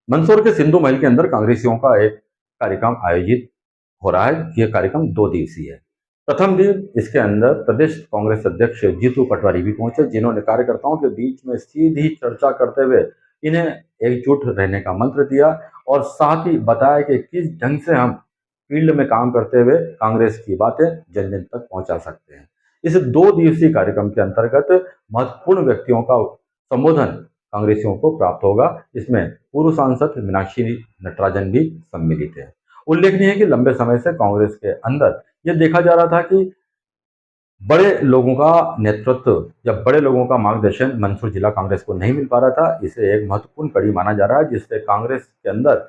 मंदसौर के सिंधु महल के अंदर कांग्रेसियों का एक कार्यक्रम आयोजित हो रहा है। यह कार्यक्रम 2 दिवसीय है। प्रथम दिन इसके अंदर प्रदेश कांग्रेस अध्यक्ष जीतू पटवारी भी पहुंचे, जिन्होंने कार्यकर्ताओं के बीच में सीधी चर्चा करते हुए इन्हें एकजुट रहने का मंत्र दिया और साथ ही बताया कि किस ढंग से हम फील्ड में काम करते हुए कांग्रेस की बातें जन जन तक पहुंचा सकते हैं। इस 2 दिवसीय कार्यक्रम के अंतर्गत महत्वपूर्ण व्यक्तियों का संबोधन कांग्रेसियों को प्राप्त होगा। इसमें पूर्व सांसद मीनाक्षी नटराजन भी सम्मिलित है। उल्लेखनीय है कि लंबे समय से कांग्रेस के अंदर यह देखा जा रहा था कि बड़े लोगों का नेतृत्व या बड़े लोगों का मार्गदर्शन मंदसौर जिला कांग्रेस को नहीं मिल पा रहा था। इसे एक महत्वपूर्ण कड़ी माना जा रहा है, जिससे कांग्रेस के अंदर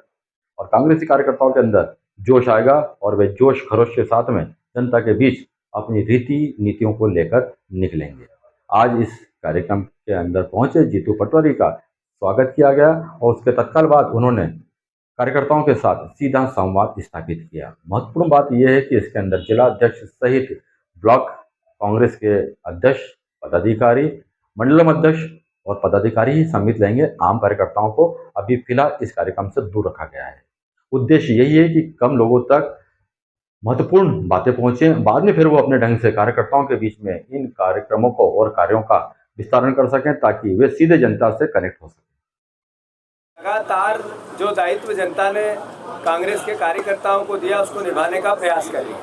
और कांग्रेसी कार्यकर्ताओं के अंदर जोश आएगा और वे जोश खरोश के साथ में जनता के बीच अपनी रीति नीतियों को लेकर निकलेंगे। आज इस कार्यक्रम के अंदर पहुंचे जीतू पटवारी का स्वागत किया गया और उसके तत्काल बाद उन्होंने कार्यकर्ताओं के साथ सीधा संवाद स्थापित किया। महत्वपूर्ण बात यह है कि इसके अंदर जिला अध्यक्ष सहित ब्लॉक कांग्रेस के अध्यक्ष, पदाधिकारी, मंडलम अध्यक्ष और पदाधिकारी ही सम्मिलित लेंगे। आम कार्यकर्ताओं को अभी फिलहाल इस कार्यक्रम से दूर रखा गया है। उद्देश्य यही है कि कम लोगों तक महत्वपूर्ण बातें पहुंचे, बाद में फिर वो अपने ढंग से कार्यकर्ताओं के बीच में इन कार्यक्रमों को और कार्यों का विस्तारण कर सकें, ताकि वे सीधे जनता से कनेक्ट हो सकें। लगातार जो दायित्व जनता ने कांग्रेस के कार्यकर्ताओं को दिया, उसको निभाने का प्रयास करें।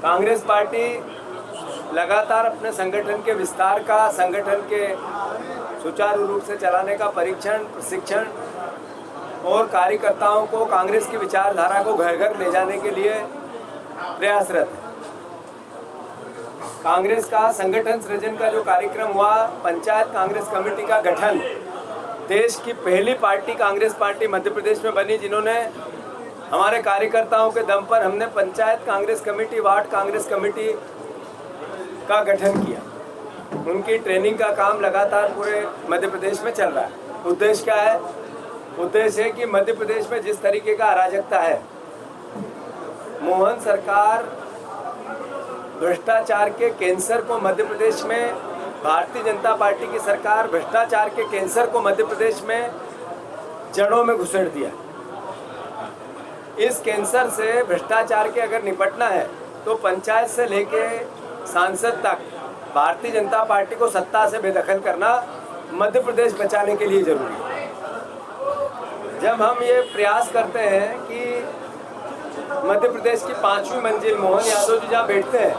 कांग्रेस पार्टी लगातार अपने संगठन के विस्तार का, संगठन के सुचारू रूप से चलाने का परीक्षण, प्रशिक्षण और कार्यकर्ताओं को कांग्रेस की विचारधारा को घर घर ले जाने के लिए प्रयासरत है। कांग्रेस का संगठन सृजन का जो कार्यक्रम हुआ, पंचायत कांग्रेस कमेटी का गठन, देश की पहली पार्टी कांग्रेस पार्टी मध्य प्रदेश में बनी, जिन्होंने हमारे कार्यकर्ताओं के दम पर हमने panchayat Congress committee, ward Congress committee का गठन किया। उनकी ट्रेनिंग का काम लगातार पूरे मध्य प्रदेश में चल रहा है। उद्देश्य क्या है? उद्देश्य है कि मध्य प्रदेश में जिस तरीके का अराजकता है, मोहन सरकार भ्रष्टाचार के कैंसर को मध्य प्रदेश में, भारतीय जनता पार्टी की सरकार भ्रष्टाचार के कैंसर को मध्य प्रदेश में जड़ों में घुसेड़ दिया। इस कैंसर से, भ्रष्टाचार के अगर निपटना है तो पंचायत से लेके सांसद तक भारतीय जनता पार्टी को सत्ता से बेदखल करना मध्य प्रदेश बचाने के लिए जरूरी है। जब हम ये प्रयास करते हैं कि मध्य प्रदेश की 5वीं मंजिल, मोहन यादव जी जहाँ बैठते हैं,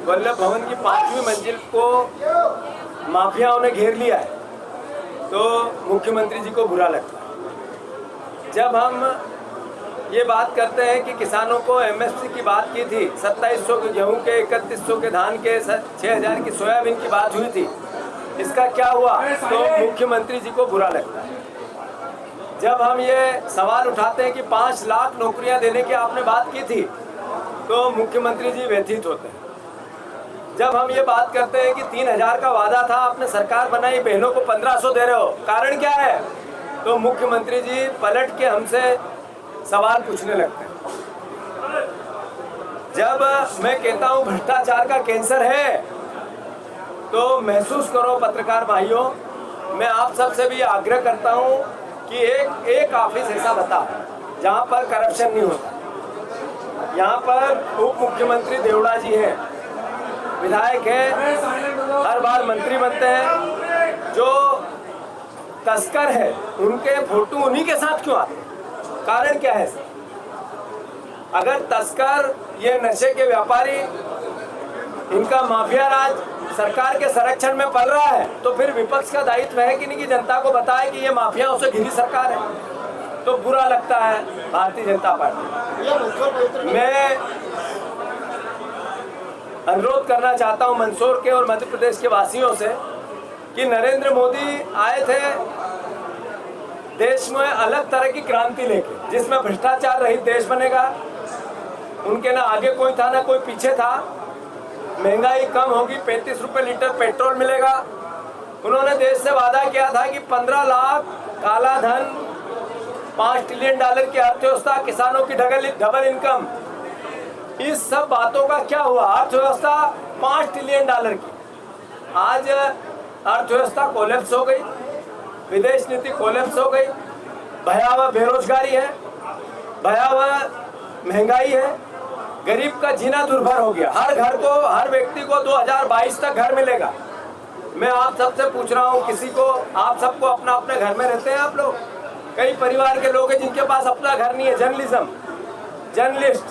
वल्लभ भवन की 5वीं मंजिल को माफियाओं ने घेर लिया है, तो मुख्यमंत्री जी को बुरा लगता है। जब हम ये बात करते हैं कि किसानों को एमएसपी की बात की थी, 2700 के गेहूं के, 3100 के धान के, 6000 की सोयाबीन की बात हुई थी, इसका क्या हुआ? तो मुख्यमंत्री जी को बुरा लगता है। जब हम ये सवाल उठाते हैं कि 5 लाख नौकरियां देने की आपने बात की थी, तो मुख्यमंत्री जी व्यथित होते हैं। जब हम ये बात करते हैं कि 3000 का वादा था, आपने सरकार बनाई, बहनों को 1500 दे रहे हो, कारण क्या है? तो मुख्यमंत्री जी पलट के हमसे सवाल पूछने लगते हैं। जब मैं कहता हूं भ्रष्टाचार का कैंसर है, तो महसूस करो पत्रकार भाइयों, मैं आप सबसे भी आग्रह करता हूं कि एक ऑफिस ऐसा बता जहां पर करप्शन नहीं होता। यहाँ पर उप मुख्यमंत्री देवड़ा जी हैं, विधायक हैं, हर बार मंत्री बनते हैं, जो तस्कर है उनके फोटो उन्हीं के साथ क्यों आते हैं? कारण क्या है? अगर तस्कर, ये नशे के व्यापारी, इनका माफिया राज सरकार के संरक्षण में पल रहा है, तो फिर विपक्ष का दायित्व है कि नहीं कि जनता को बताए कि ये माफियाओं से घिरी सरकार है। तो बुरा लगता है भारतीय जनता पार्टी। मैं अनुरोध करना चाहता हूं मंदसौर के और मध्य प्रदेश के वासियों से कि नरेंद्र मोदी आए थे देश में अलग तरह की क्रांति लेके, जिसमें भ्रष्टाचार रहित देश बनेगा। उनके ना आगे कोई था ना कोई पीछे था। महंगाई कम होगी, 35 रुपए लीटर पेट्रोल मिलेगा। उन्होंने देश से वादा किया था कि 15 लाख काला धन, $5 ट्रिलियन की अर्थव्यवस्था, किसानों की डबल इनकम। इस सब बातों का क्या हुआ? अर्थव्यवस्था $5 ट्रिलियन की, आज अर्थव्यवस्था कोलैप्स हो गई। विदेश नीति कोलैप्स हो गई, भयावह बेरोजगारी है, भयावह महंगाई है, गरीब का जीना दुर्भर हो गया। हर घर को, हर व्यक्ति को 2022 तक घर मिलेगा। मैं आप सबसे पूछ रहा हूँ, किसी को, आप सबको अपना अपने घर में रहते हैं आप लोग? कई परिवार के लोग हैं जिनके पास अपना घर नहीं है। जर्नलिस्ट,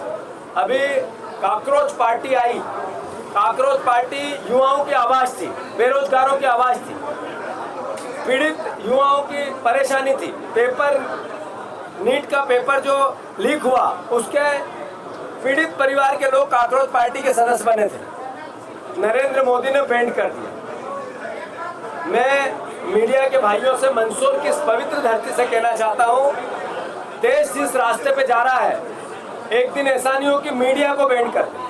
अभी कॉकरोच पार्टी आई। कॉकरोच पार्टी युवाओं की आवाज थी, बेरोजगारों की आवाज थी, पीड़ित युवाओं की परेशानी थी। पेपर, नीट का पेपर जो लीक हुआ, उसके पीड़ित परिवार के लोग कॉकरोच पार्टी के सदस्य बने थे। नरेंद्र मोदी ने बैंड कर दिया। मैं मीडिया के भाइयों से मंदसौर की इस पवित्र धरती से कहना चाहता हूँ, देश जिस रास्ते पे जा रहा है, एक दिन ऐसा नहीं हो कि मीडिया को बैंड कर दे।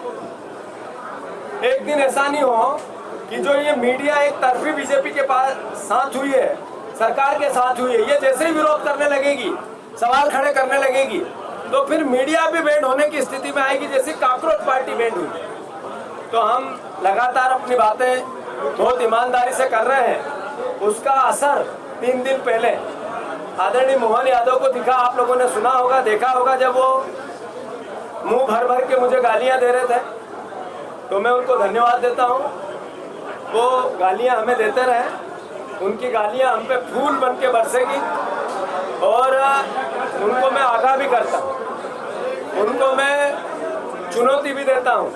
एक दिन ऐसा नहीं हो कि जो ये मीडिया एक तरफी बीजेपी के पास साथ हुई है, सरकार के साथ हुई है, ये जैसे ही विरोध करने लगेगी, सवाल खड़े करने लगेगी, तो फिर मीडिया भी बैंड होने की स्थिति में आएगी, जैसे कॉकरोच पार्टी बैंड हुई। तो हम लगातार अपनी बातें बहुत ईमानदारी से कर रहे हैं। उसका असर 3 दिन पहले आदरणीय मोहन यादव को दिखा। आप लोगों ने सुना होगा, देखा होगा, जब वो मुंह भर भर के मुझे गालियां दे रहे थे, तो मैं उनको धन्यवाद देता हूं। वो गालियां हमें देते रहे, उनकी गालियां हम पे फूल बन के बरसेगी और उनको मैं आगाह भी करता हूं, उनको मैं चुनौती भी देता हूं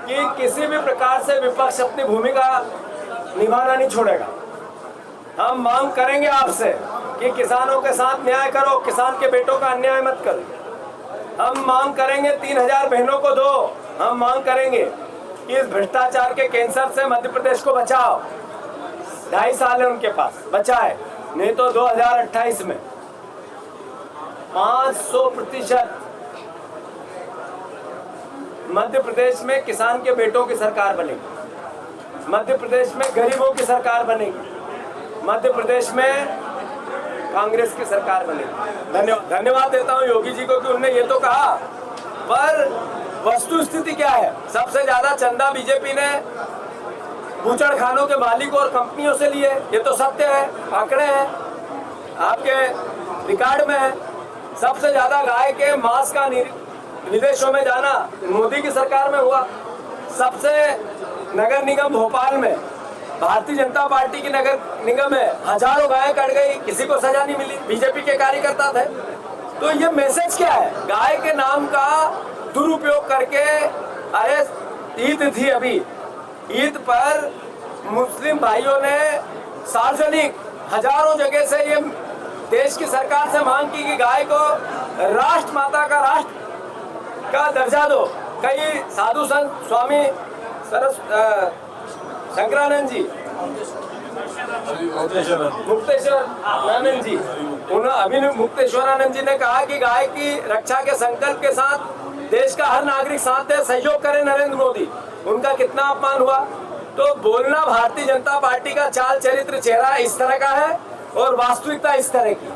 कि किसी भी प्रकार से विपक्ष अपनी भूमिका निभाना नहीं छोड़ेगा। हम मांग करेंगे आपसे कि किसानों के साथ न्याय करो, किसान के बेटों का अन्याय मत करो। हम मांग करेंगे 3000 बहनों को दो। हम मांग करेंगे कि इस भ्रष्टाचार के कैंसर से मध्य प्रदेश को बचाओ। 2.5 साल है उनके पास, बचाए, नहीं तो 2028 में 500% मध्य प्रदेश में किसान के बेटों की सरकार बनेगी, मध्य प्रदेश में गरीबों की सरकार बनेगी, मध्य प्रदेश में कांग्रेस की सरकार बनेगी। धन्यवाद देता हूं योगी जी को कि उन्होंने ये तो कहा, पर वस्तु स्थिति क्या है? सबसे ज्यादा चंदा बीजेपी ने बूचड़ खानों के मालिक और कंपनियों से लिए, ये तो सत्य है, आंकड़े हैं, आपके रिकॉर्ड में है। सबसे ज्यादा गाय के मांस का विदेशों में जाना मोदी की सरकार में हुआ। सबसे नगर निगम भोपाल में भारतीय जनता पार्टी की नगर निगम है, हजारों गायें कट गई, किसी को सजा नहीं मिली, बीजेपी के कार्यकर्ता थे। तो ये मैसेज क्या है? गाय के नाम का दुरुपयोग करके, अरे ईद थी अभी, ईद पर मुस्लिम भाइयों ने सार्वजनिक हजारों जगह से ये देश की सरकार से मांग की कि गाय को राष्ट्र माता का, राष्ट्र का दर्जा दो। कई साधु संत, स्वामी शंकरानंद जी, मुक्तेश्वरानंद जी, अभिनव मुक्तेश्वरानंद जी ने कहा कि गाय की रक्षा के संकल्प के साथ देश का हर नागरिक साथ दे, सहयोग करे नरेंद्र मोदी। उनका कितना अपमान हुआ। तो बोलना भारतीय जनता पार्टी का चाल चरित्र, चेहरा इस तरह का है और वास्तविकता इस तरह की।